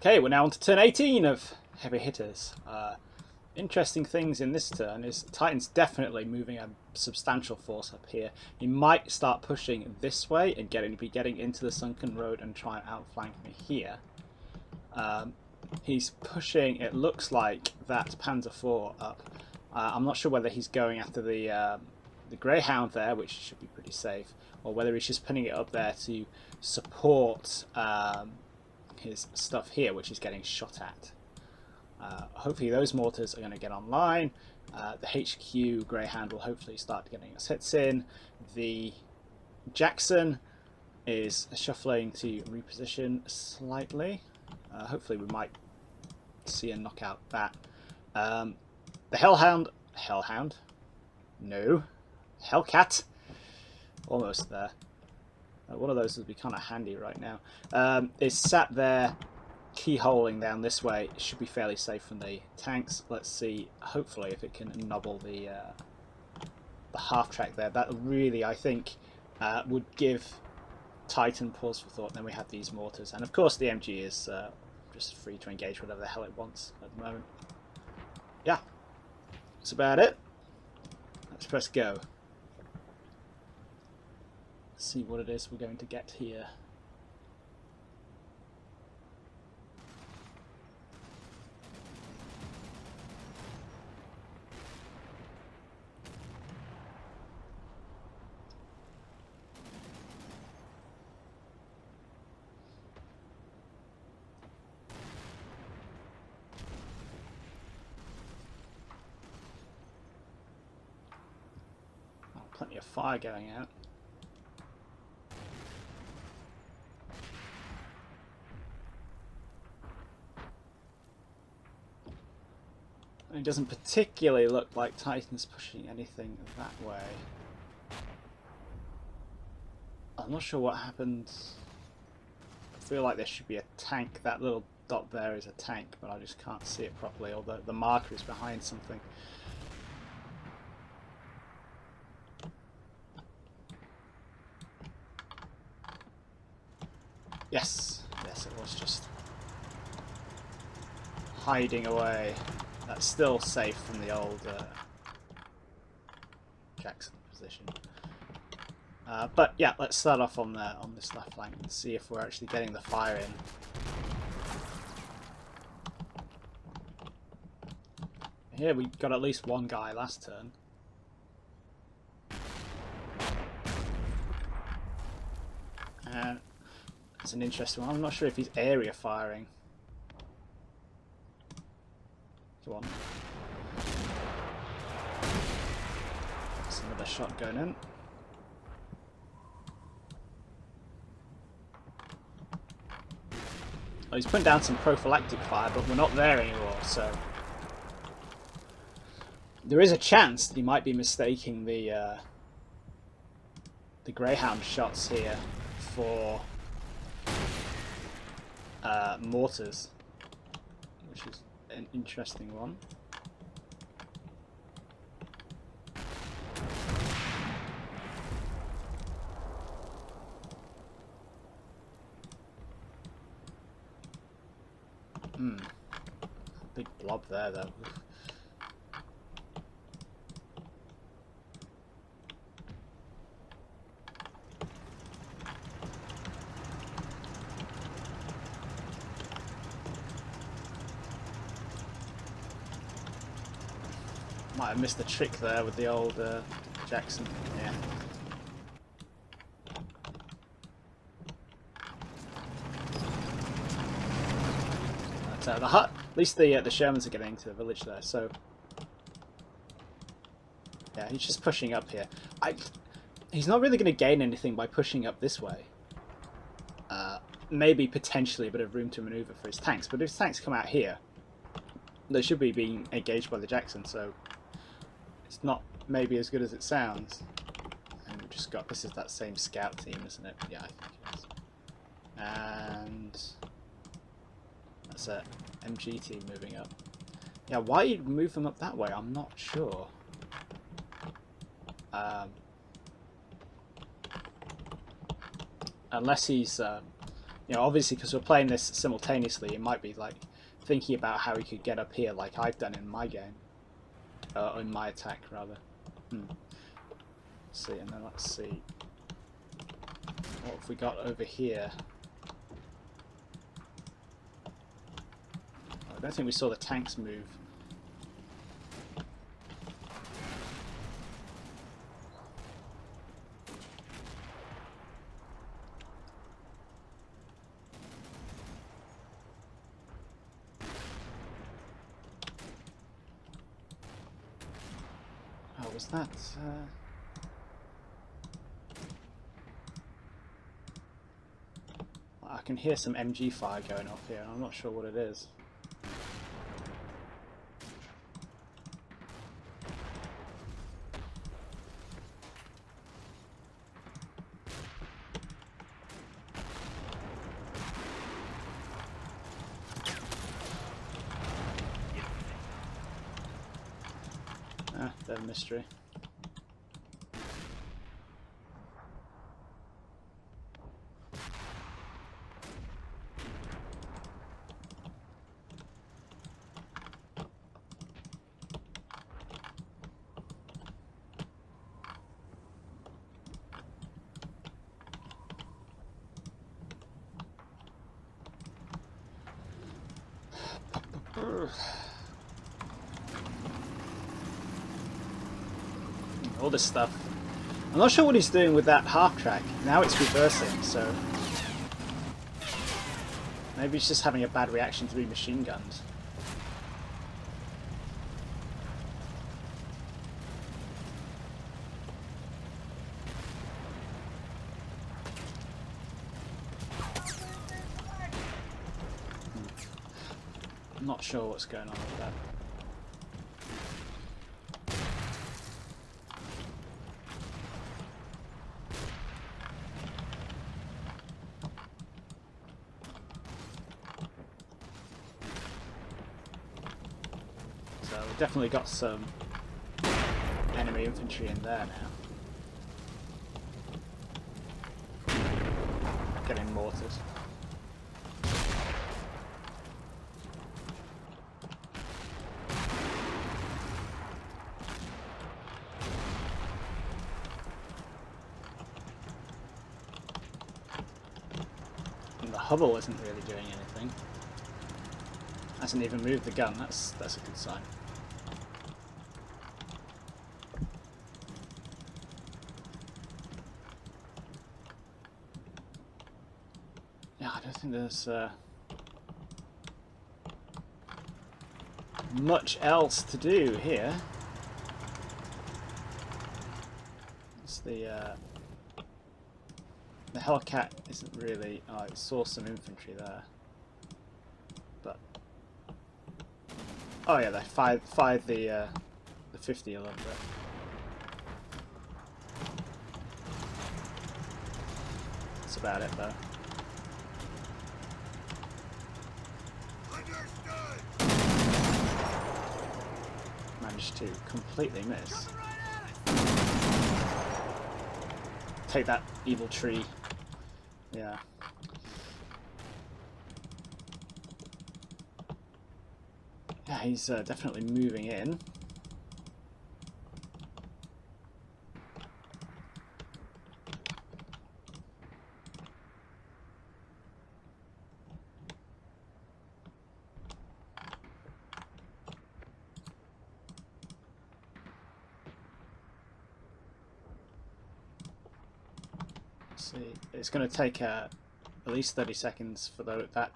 Okay, we're now on to turn 18 of Heavy Hitters. Interesting things in this turn is Titan's definitely moving a substantial force up here. He might start pushing this way and be getting into the sunken road and try and outflank me here. He's pushing, it looks like, that Panzer IV up. I'm not sure whether he's going after the Greyhound there, which should be pretty safe, or whether he's just putting it up there to support his stuff here, which is getting shot at. Hopefully those mortars are going to get online. The HQ Greyhound will hopefully start getting its hits in. The Jackson is shuffling to reposition slightly. Hopefully we might see a knockout that. The Hellhound, no, Hellcat, almost there. One of those would be kind of handy right now. Is sat there keyholing down this way. It should be fairly safe from the tanks. Let's see, hopefully, if it can nobble the half track there. That really, I think, would give Titan pause for thought. And then we have these mortars, and of course the MG is just free to engage whatever the hell it wants at the moment. Yeah, that's about it. Let's press go. Let's see what it is we're going to get here. Plenty of fire going out. And it doesn't particularly look like Titan's pushing anything that way. I'm not sure what happened. I feel like there should be a tank. That little dot there is a tank, but I just can't see it properly, or the marker is behind something. Yes, it was just hiding away. That's still safe from the old Jackson position. But yeah, let's start off on this left flank and see if we're actually getting the fire in. Here we got at least one guy last turn. And it's an interesting one. I'm not sure if he's area firing. Come on. That's another shot going in. Oh, he's putting down some prophylactic fire, but we're not there anymore, so there is a chance that he might be mistaking the Greyhound shots here for mortars, which is an interesting one. Big blob there though. Might have missed the trick there with the old Jackson. Yeah. But, the hut. At least the Shermans are getting into the village there. So yeah, he's just pushing up here. He's not really going to gain anything by pushing up this way. Maybe potentially a bit of room to maneuver for his tanks, but if his tanks come out here, they should be being engaged by the Jackson. So it's not maybe as good as it sounds. And we've just got, this is that same scout team, isn't it? Yeah, I think it is. And that's a MG team moving up. Yeah, why you'd move them up that way, I'm not sure. Unless he's You know, obviously because we're playing this simultaneously, it might be like thinking about how he could get up here like I've done in my game. In my attack, rather. Let's see, and then let's see. What have we got over here? I don't think we saw the tanks move. Oh, was that... I can hear some MG fire going off here, and I'm not sure what it is. Ah, bit of mystery. All this stuff. I'm not sure what he's doing with that half track. Now it's reversing, so maybe he's just having a bad reaction to the machine guns. I'm not sure what's going on with that. So we've definitely got some enemy infantry in there now. Getting mortars. And the Hubble isn't really doing anything. Hasn't even moved the gun. That's a good sign. Yeah, I don't think there's much else to do here. It's the Hellcat isn't really. Oh, it saw some infantry there, but oh yeah, they fired the 50 a little bit. That's about it though. Managed to completely miss. Take that, evil tree. Yeah. Yeah, he's definitely moving in. See, it's going to take at least 30 seconds for that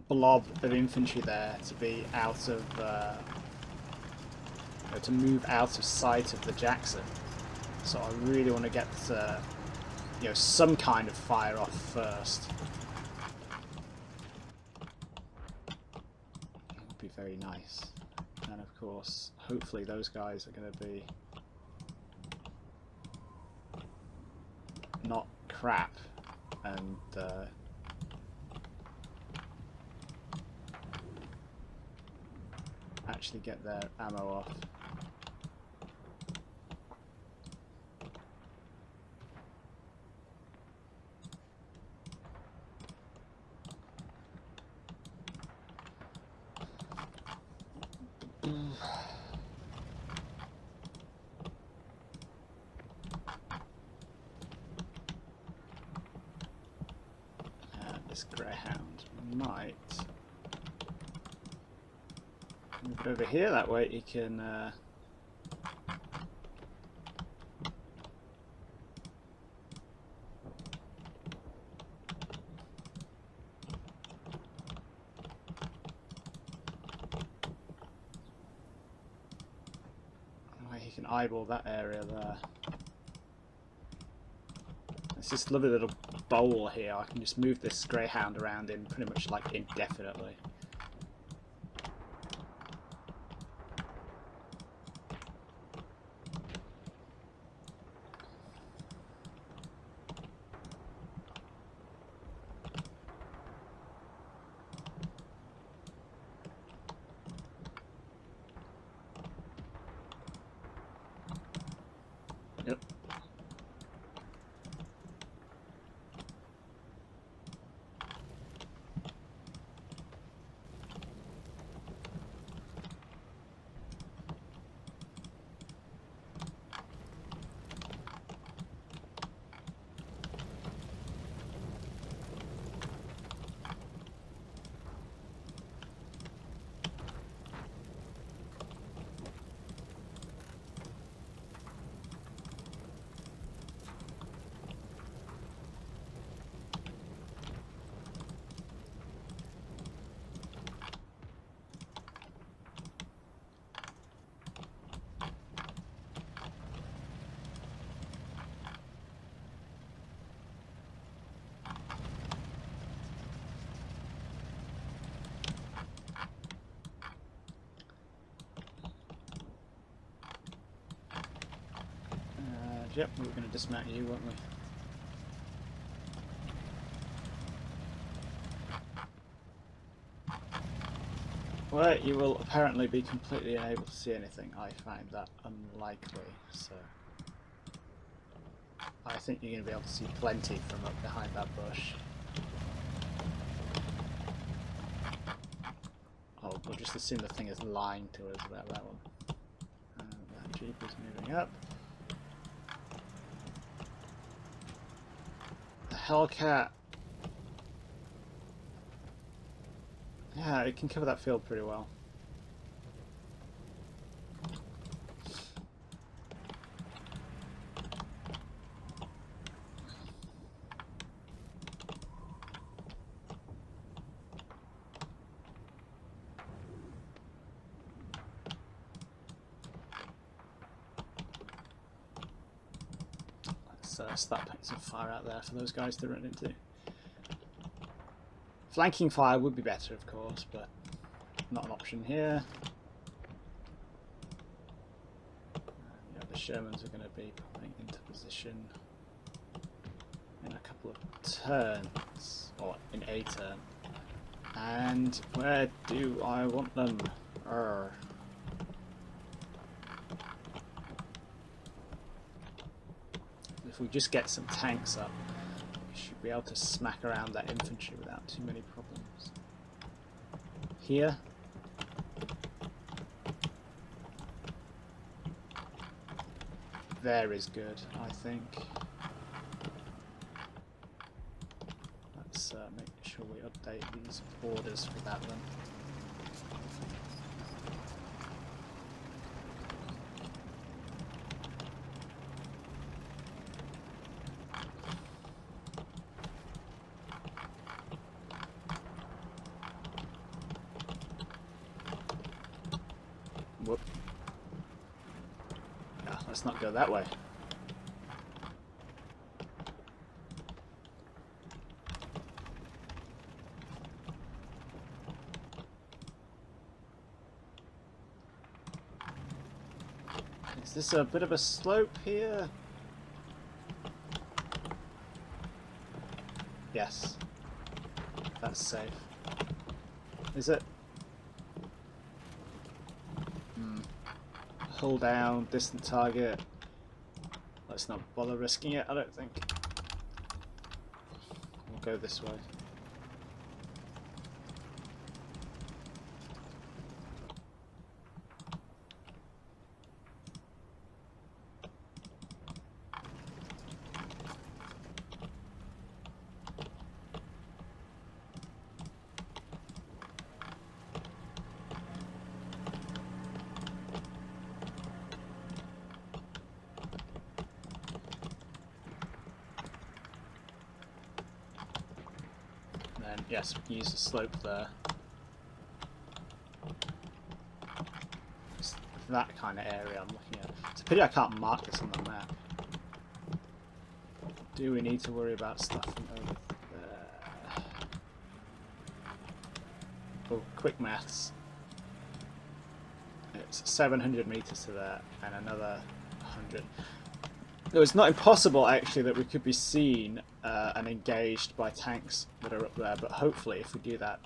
blob of infantry there to be out of to move out of sight of the Jackson. So I really want to get you know, some kind of fire off first. It would be very nice. And of course, hopefully those guys are going to be not crap and actually get their ammo off. This greyhound might move it over here, that way he can eyeball that area there. It's this lovely little bowl here. I can just move this greyhound around in pretty much like indefinitely. Yep. Yep, we were going to dismount you, weren't we? Well, you will apparently be completely unable to see anything. I find that unlikely, so I think you're going to be able to see plenty from up behind that bush. Oh, we'll just assume the thing is lying to us about that one. And that jeep is moving up. The Hellcat. Yeah, it can cover that field pretty well. Let's start putting some fire out there for those guys to run into. Flanking fire would be better, of course, but not an option here. Yeah, the Shermans are going to be putting into position in a couple of turns, or in a turn. And where do I want them? If we just get some tanks up, we should be able to smack around that infantry without too many problems. Here. There is good, I think. Let's make sure we update these orders for that then. Whoop. No, let's not go that way. Is this a bit of a slope here? Yes. That's safe. Is it? Hold down, distant target. Let's not bother risking it, I don't think. We'll go this way. Yes, we can use the slope there. It's that kind of area I'm looking at. It's a pity I can't mark this on the map. Do we need to worry about stuff from over there? Oh, quick maths. It's 700 meters to there and another 100. No, it's not impossible actually that we could be seen and engaged by tanks that are up there, but hopefully if we do that,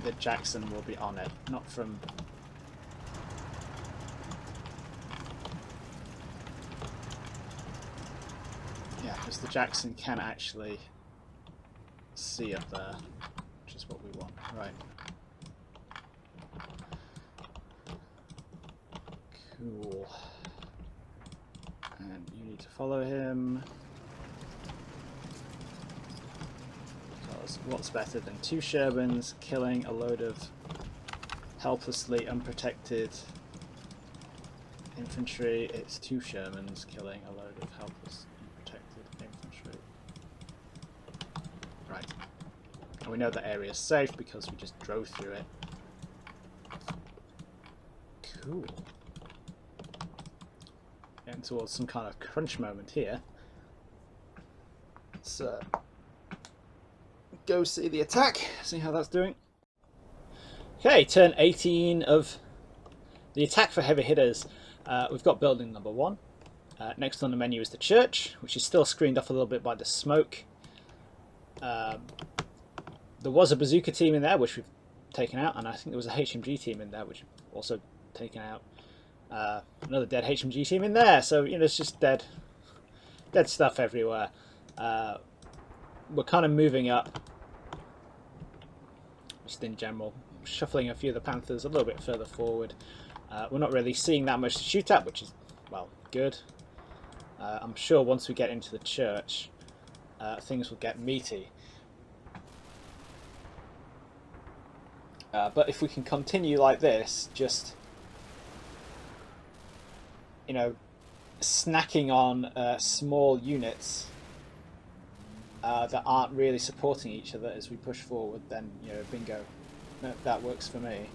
the Jackson will be on it, not from... Yeah, because the Jackson can actually see up there, which is what we want. Right. Cool. And you need to follow him. Because what's better than 2 Shermans killing a load of helplessly unprotected infantry? It's 2 Shermans killing a load of helpless unprotected infantry. Right. And we know the area is safe because we just drove through it. Cool. Getting towards some kind of crunch moment here. Let's go see the attack, see how that's doing. Okay, turn 18 of the attack for heavy hitters. We've got building number 1. Next on the menu is the church, which is still screened off a little bit by the smoke. There was a bazooka team in there, which we've taken out, and I think there was a HMG team in there, which we've also taken out. Another dead HMG team in there, so you know it's just dead stuff everywhere. We're kind of moving up, just in general, shuffling a few of the Panthers a little bit further forward. We're not really seeing that much to shoot at, which is, well, good. I'm sure once we get into the church, things will get meaty. But if we can continue like this, just, you know, snacking on small units that aren't really supporting each other as we push forward, then, you know, bingo, that works for me.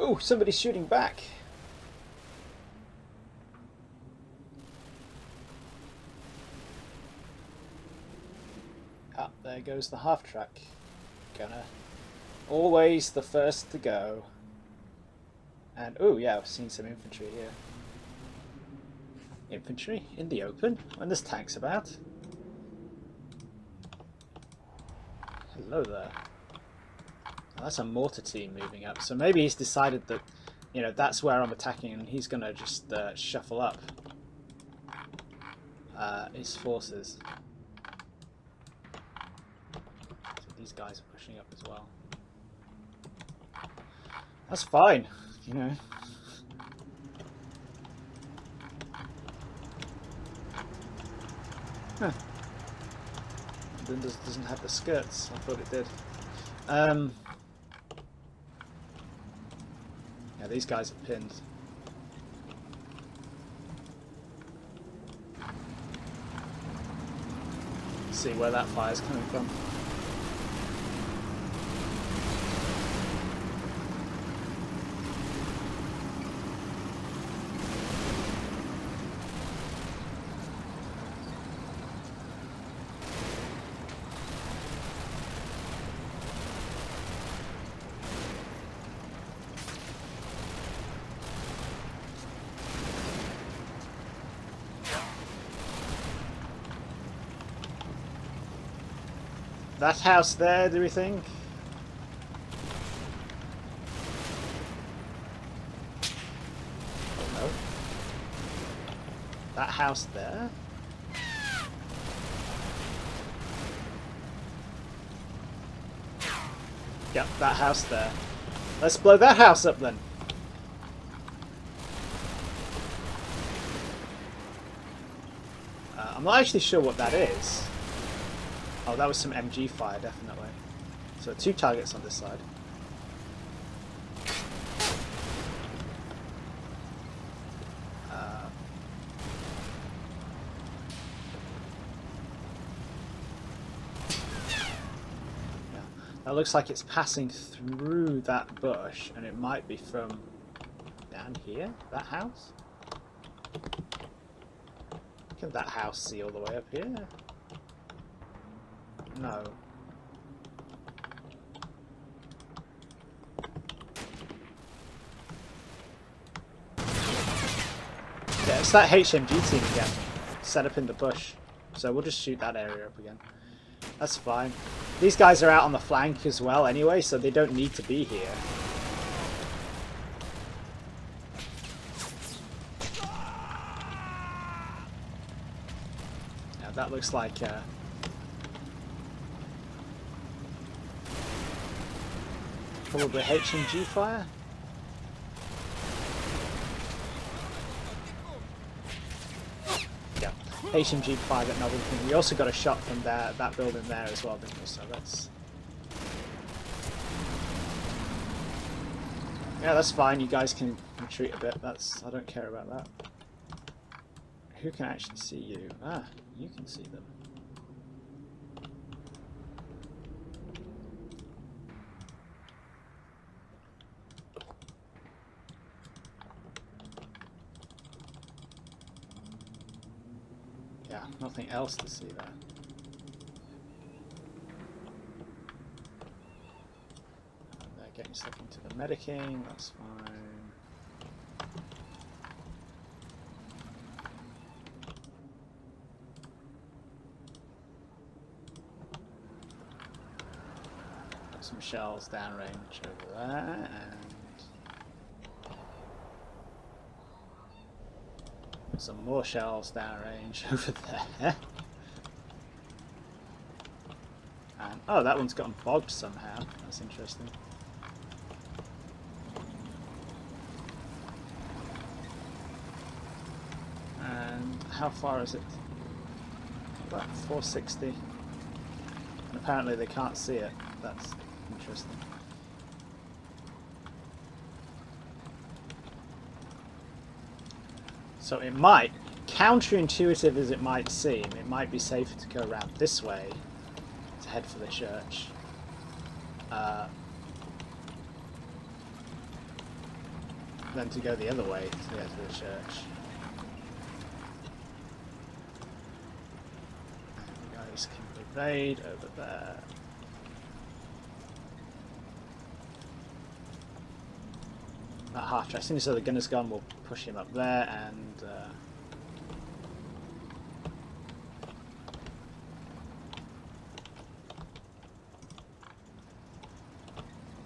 Oh, somebody's shooting back. Ah, there goes the half-track gunner. Always the first to go. And, oh yeah, I've seen some infantry here. Infantry in the open when there's tanks about. Hello there. Oh, that's a mortar team moving up, so maybe he's decided that, you know, that's where I'm attacking and he's going to just shuffle up his forces. So these guys are pushing up as well. That's fine, you know. Huh. Then doesn't have the skirts. I thought it did. Yeah, these guys are pinned. See where that fire's coming from. That house there, do we think? Oh no. That house there? Yep, that house there. Let's blow that house up then. I'm not actually sure what that is. Oh, that was some MG fire, definitely. So 2 targets on this side. That looks like it's passing through that bush, and it might be from down here, that house? Can that house see all the way up here? No. Yeah, it's that HMG team again, set up in the bush. So we'll just shoot that area up again. That's fine. These guys are out on the flank as well anyway, so they don't need to be here. Now that looks like probably HMG fire. Yeah, HMG fire at another thing. We also got a shot from that building there as well, didn't we? So that's... yeah, that's fine. You guys can retreat a bit. That's... I don't care about that. Who can actually see you? Ah, you can see them. Yeah, nothing else to see there. And they're getting stuck into the medicing, that's fine. Got some shells downrange over there, and some more shells downrange over there. And oh, that one's gotten bogged somehow. That's interesting. And how far is it? About 460. And apparently they can't see it. That's interesting. So it might, counterintuitive as it might seem, it might be safer to go around this way to head for the church. Than to go the other way to get to the church. You guys can evade over there. That half track. As soon as the gunner's gone, we'll push him up there and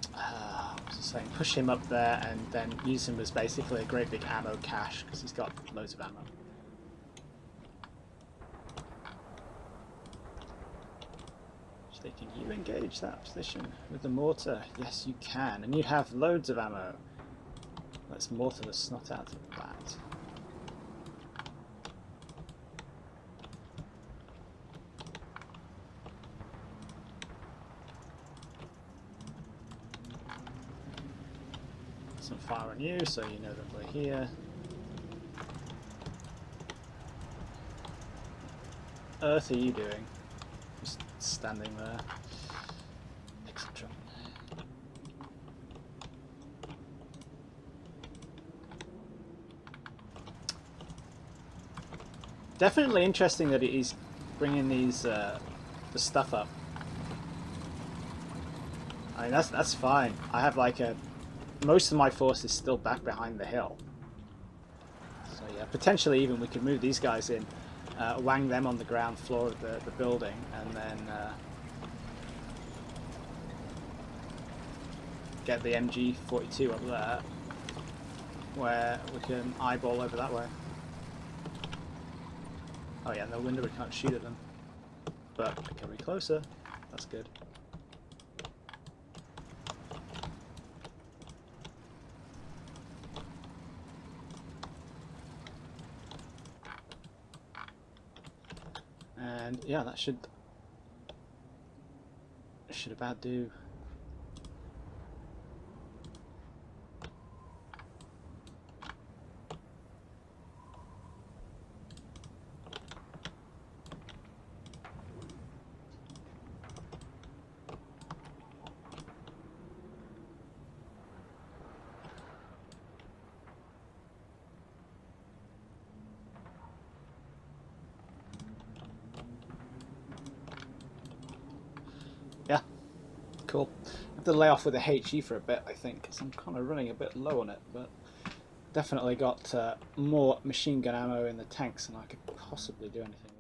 what was I saying? Push him up there and then use him as basically a great big ammo cache because he's got loads of ammo. Can you engage that position with the mortar? Yes, you can, and you have loads of ammo. Let's mortar the snot out of that. Some fire on you, so you know that we're here. Earth are you doing? Just standing there. Etc. Definitely interesting that he's bringing these the stuff up. I mean that's fine. I have like most of my force is still back behind the hill. So yeah, potentially even we could move these guys in, wang them on the ground floor of the building, and then get the MG42 up there, where we can eyeball over that way. Oh yeah, no wonder we can't shoot at them. But can we closer? That's good. And yeah, that should about do. Yeah, cool. I have to lay off with a HE for a bit, I think, because I'm kind of running a bit low on it, but definitely got more machine gun ammo in the tanks than I could possibly do anything with.